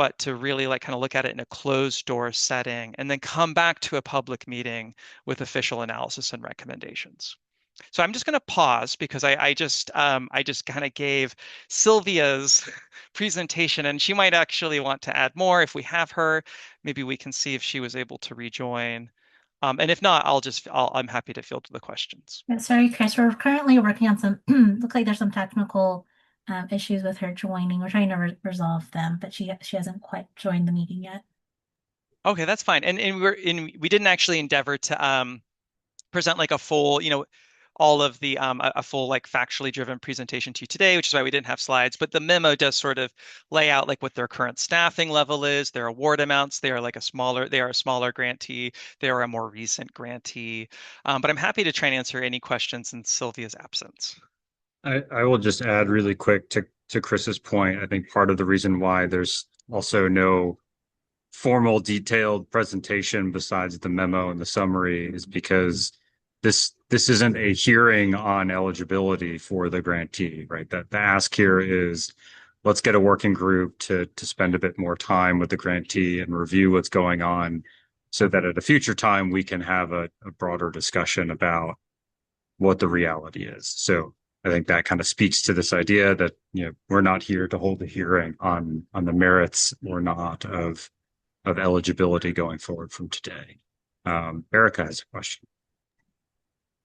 but to really like kind of look at it in a closed door setting and then come back to a public meeting with official analysis and recommendations. So I'm just going to pause because I just kind of gave Sylvia's presentation, and she might actually want to add more. If we have her, maybe we can see if she was able to rejoin. And if not, I'm happy to field the questions. Sorry, Chris, we're currently working on some, looks like there's some technical issues with her joining. We're trying to resolve them, but she hasn't quite joined the meeting yet. Okay, that's fine. And we didn't actually endeavor to present like a full, all of the a full like factually driven presentation to you today, which is why we didn't have slides. But the memo does sort of lay out like what their current staffing level is, their award amounts. They are a smaller grantee. They are a more recent grantee. But I'm happy to try and answer any questions in Sylvia's absence. I will just add really quick to Chris's point. I think part of the reason why there's also no formal detailed presentation besides the memo and the summary is because this isn't a hearing on eligibility for the grantee, right? That the ask here is let's get a working group to spend a bit more time with the grantee and review what's going on so that at a future time we can have a broader discussion about what the reality is. So I think that kind of speaks to this idea that we're not here to hold a hearing on the merits or not of eligibility going forward from today. Erica has a question.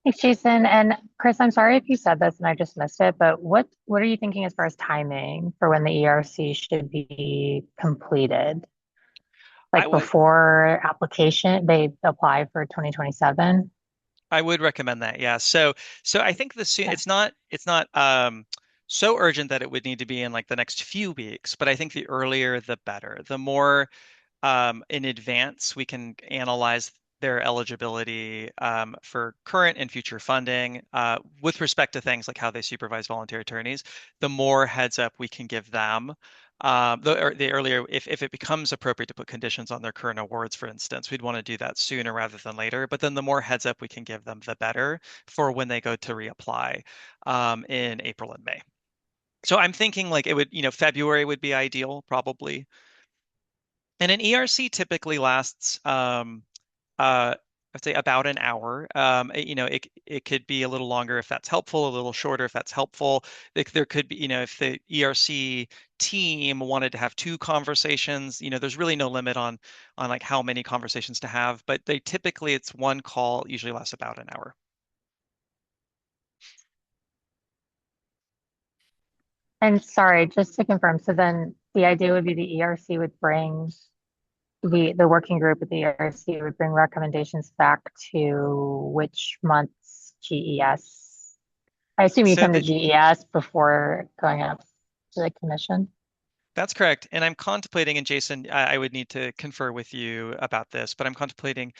Thanks, Jason. And Chris, I'm sorry if you said this and I just missed it, but what are you thinking as far as timing for when the ERC should be completed? Like before application, they apply for 2027? I would recommend that, yeah. So I think it's not so urgent that it would need to be in like the next few weeks, but I think the earlier the better. The more in advance we can analyze their eligibility for current and future funding with respect to things like how they supervise volunteer attorneys, the more heads up we can give them. The earlier, if it becomes appropriate to put conditions on their current awards, for instance, we'd want to do that sooner rather than later. But then the more heads up we can give them, the better for when they go to reapply in April and May. So I'm thinking like it would, February would be ideal, probably. And an ERC typically lasts, I'd say about an hour. It could be a little longer if that's helpful, a little shorter if that's helpful. There could be, if the ERC team wanted to have 2 conversations, there's really no limit on like how many conversations to have, but it's one call, usually lasts about an hour. And sorry, just to confirm, so then the idea would be the ERC would bring the working group at the ERC would bring recommendations back to which month's GES? I assume you come to GES before going up to the commission. That's correct. And I'm contemplating, and Jason, I would need to confer with you about this, but I'm contemplating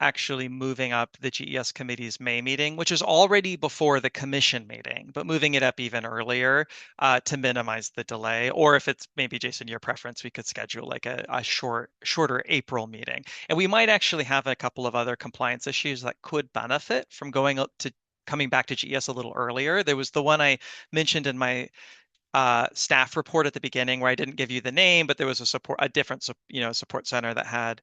actually moving up the GES committee's May meeting, which is already before the commission meeting, but moving it up even earlier to minimize the delay. Or if it's maybe, Jason, your preference, we could schedule like a shorter April meeting. And we might actually have a couple of other compliance issues that could benefit from coming back to GES a little earlier. There was the one I mentioned in my staff report at the beginning where I didn't give you the name, but there was a different support center that had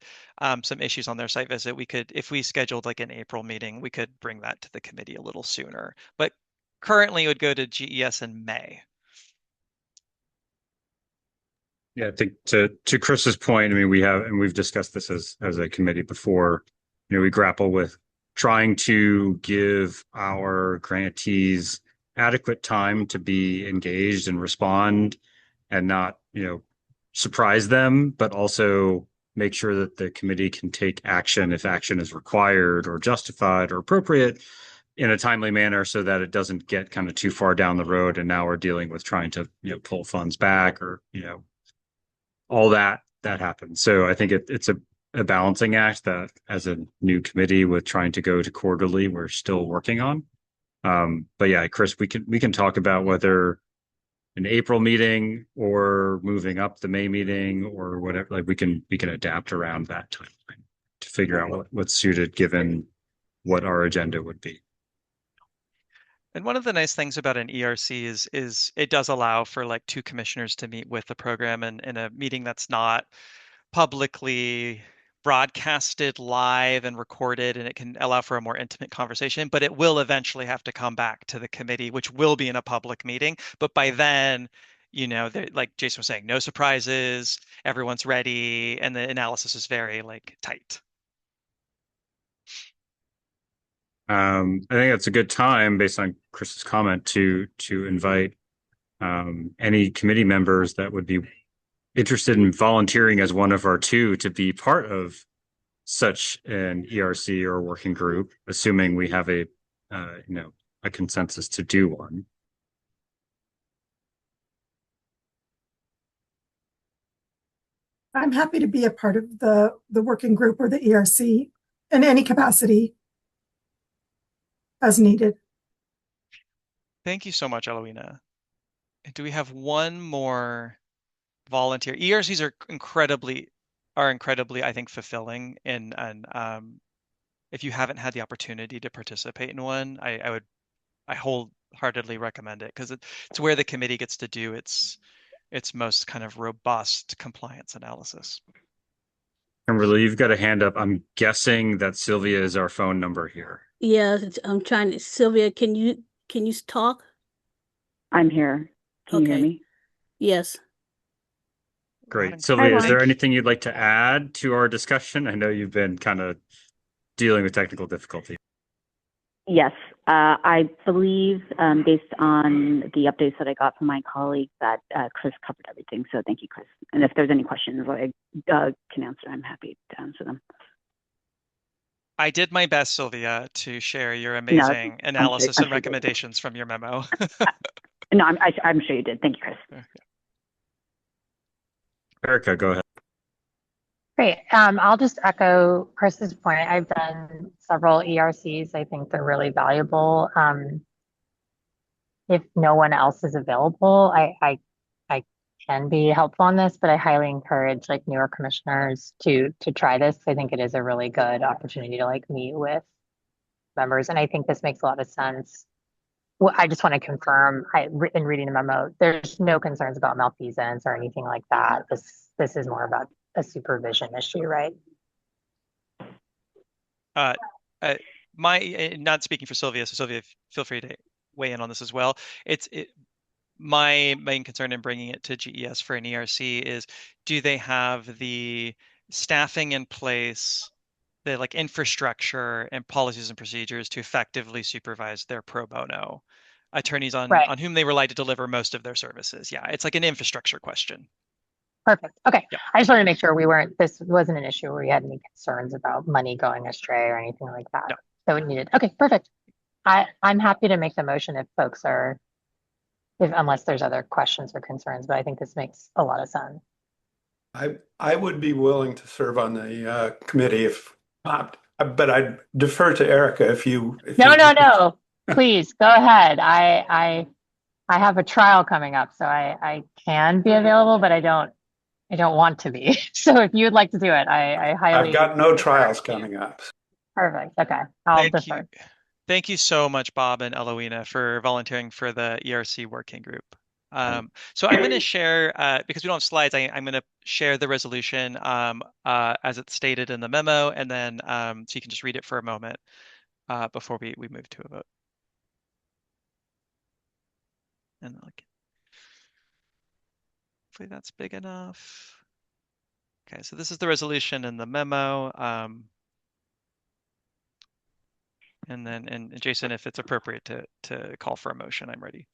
some issues on their site visit. If we scheduled like an April meeting, we could bring that to the committee a little sooner. But currently it would go to GES in May. Yeah, I think to Chris's point, I mean, we've discussed this as a committee before. We grapple with trying to give our grantees adequate time to be engaged and respond and not, surprise them, but also make sure that the committee can take action if action is required or justified or appropriate in a timely manner so that it doesn't get kind of too far down the road. And now we're dealing with trying to, pull funds back or, all that happens. So I think it's a balancing act that as a new committee with trying to go to quarterly, we're still working on. But yeah, Chris, we can talk about whether an April meeting or moving up the May meeting or whatever, like we can adapt around that timeline to figure out what's suited given what our agenda would be. And one of the nice things about an ERC is it does allow for like two commissioners to meet with the program and in a meeting that's not publicly broadcasted live and recorded, and it can allow for a more intimate conversation, but it will eventually have to come back to the committee, which will be in a public meeting. But by then, like Jason was saying, no surprises, everyone's ready, and the analysis is very like tight. I think that's a good time, based on Chris's comment, to invite any committee members that would be interested in volunteering as one of our two to be part of such an ERC or working group, assuming we have a consensus to do one. I'm happy to be a part of the working group or the ERC in any capacity as needed. Thank you so much, Eloina. Do we have one more volunteer? ERCs are incredibly, I think, fulfilling. And if you haven't had the opportunity to participate in one, I wholeheartedly recommend it, because it's where the committee gets to do its most kind of robust compliance analysis. Kimberly, you've got a hand up. I'm guessing that Sylvia is our phone number here. Yeah, I'm trying to. Sylvia, can you talk? I'm here. Can you hear me? Yes. Great. Sylvia, is there anything you'd like to add to our discussion? I know you've been kind of dealing with technical difficulty. Yes, I believe, based on the updates that I got from my colleague, that Chris covered everything. So thank you, Chris. And if there's any questions I can answer, I'm happy to answer them. I did my best, Sylvia, to share your amazing analysis and recommendations from your memo. No, I'm sure you did. Thank you, Chris. Erica, go ahead. Great. I'll just echo Chris's point. I've done several ERCs. I think they're really valuable. If no one else is available, I can be helpful on this, but I highly encourage like newer commissioners to try this. I think it is a really good opportunity to like meet with members, and I think this makes a lot of sense. Well, I just want to confirm, in reading the memo, there's no concerns about malfeasance or anything like that. This is more about a supervision issue, right? Not speaking for Sylvia, so Sylvia, feel free to weigh in on this as well. My main concern in bringing it to GES for an ERC is, do they have the staffing in place, the like infrastructure and policies and procedures to effectively supervise their pro bono attorneys on whom they rely to deliver most of their services? Yeah, it's like an infrastructure question. Perfect. Okay. Yeah. I just wanted to make sure this wasn't an issue where we had any concerns about money going astray or anything like that. No. So it needed. Okay, perfect. I'm happy to make the motion if folks are, unless there's other questions or concerns, but I think this makes a lot of sense. I would be willing to serve on the committee but I'd defer to Erica if you. No. Please go ahead. I have a trial coming up, so I can be available, but I don't want to be. So if you would like to do it, I highly. I've got no trials coming up. Perfect. Okay. I'll defer. Thank you so much, Bob and Eloina, for volunteering for the ERC working group. So I'm going to share, because we don't have slides, I'm going to share the resolution as it's stated in the memo, and then so you can just read it for a moment before we move to a vote. And hopefully that's big enough. Okay, so this is the resolution in the memo. And Jason, if it's appropriate to call for a motion, I'm ready.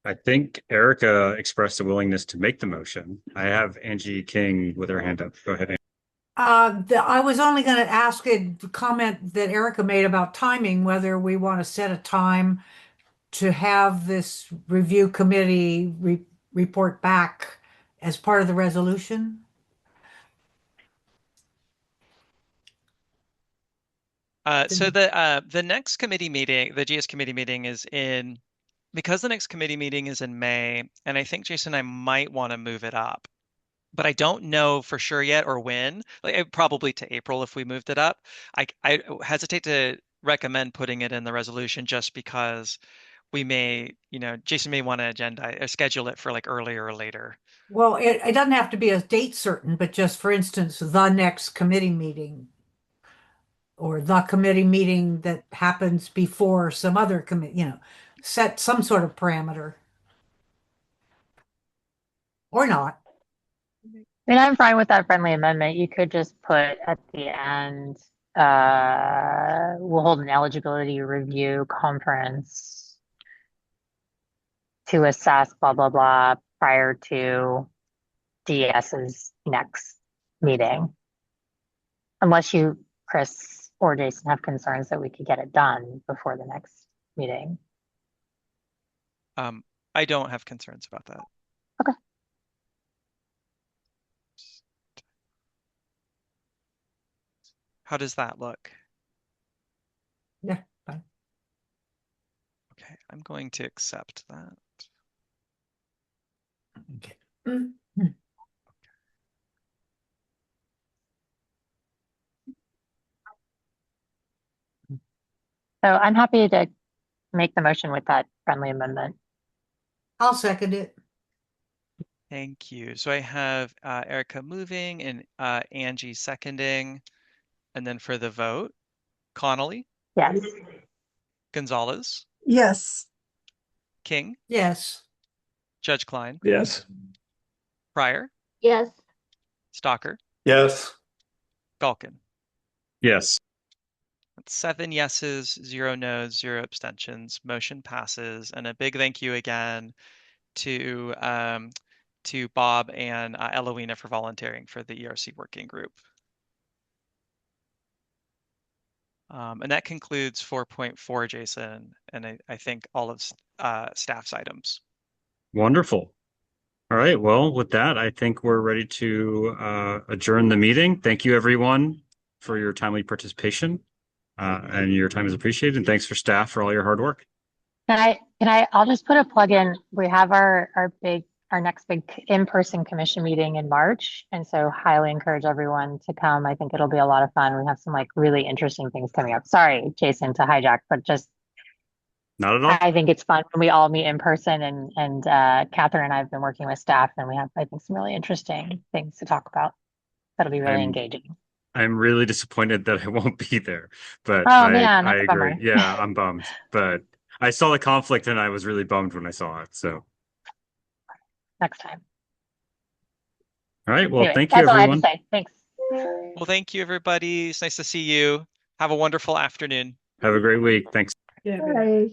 I think Erica expressed a willingness to make the motion. I have Angie King with her hand up. Go ahead, Angie. I was only going to ask a comment that Erica made about timing, whether we want to set a time to have this review committee report back as part of the resolution. So the next committee meeting, the GS committee meeting, is because the next committee meeting is in May, and I think, Jason, I might want to move it up, but I don't know for sure yet or when. Like probably to April if we moved it up. I hesitate to recommend putting it in the resolution just because we may, Jason may want to agenda or schedule it for like earlier or later. Well, it doesn't have to be a date certain, but just for instance, the next committee meeting or the committee meeting that happens before some other committee, set some sort of parameter. Or not. I mean, I'm fine with that friendly amendment. You could just put at the end, we'll hold an eligibility review conference to assess blah, blah, blah prior to DES's next meeting. Unless you, Chris or Jason, have concerns that we could get it done before the next meeting. I don't have concerns about that. Okay. How does that look? Yeah, fine. Okay, I'm going to accept that. Okay. So I'm happy to make the motion with that friendly amendment. I'll second it. Thank you. So I have Erica moving and Angie seconding. And then for the vote, Connolly? Yes. Gonzalez? Yes. King? Yes. Judge Klein? Yes. Pryor? Yes. Stalker? Yes. Galkin? Yes. That's 7 yeses, 0 no's, 0 abstentions. Motion passes. And a big thank you again to Bob and Eloina for volunteering for the ERC working group. And that concludes 4.4, Jason, and I think all of staff's items. Wonderful. All right. Well, with that, I think we're ready to adjourn the meeting. Thank you, everyone, for your timely participation. And your time is appreciated. And thanks for staff for all your hard work. I'll just put a plug in. We have our next big in-person commission meeting in March. And so highly encourage everyone to come. I think it'll be a lot of fun. We have some like really interesting things coming up. Sorry, Jason, to hijack, but just not at all. I think it's fun when we all meet in person and Catherine and I have been working with staff and we have, I think, some really interesting things to talk about. That'll be really engaging. I'm really disappointed that I won't be there, but man, I agree. Yeah, I'm bummed, but I saw the conflict and I was really bummed when I saw it. So next time. All right. Well, Anyway, thank you, that's all I have to everyone. say. Thanks. Well, thank you, everybody. It's nice to see you. Have a wonderful afternoon. Have a great week. Thanks. Bye.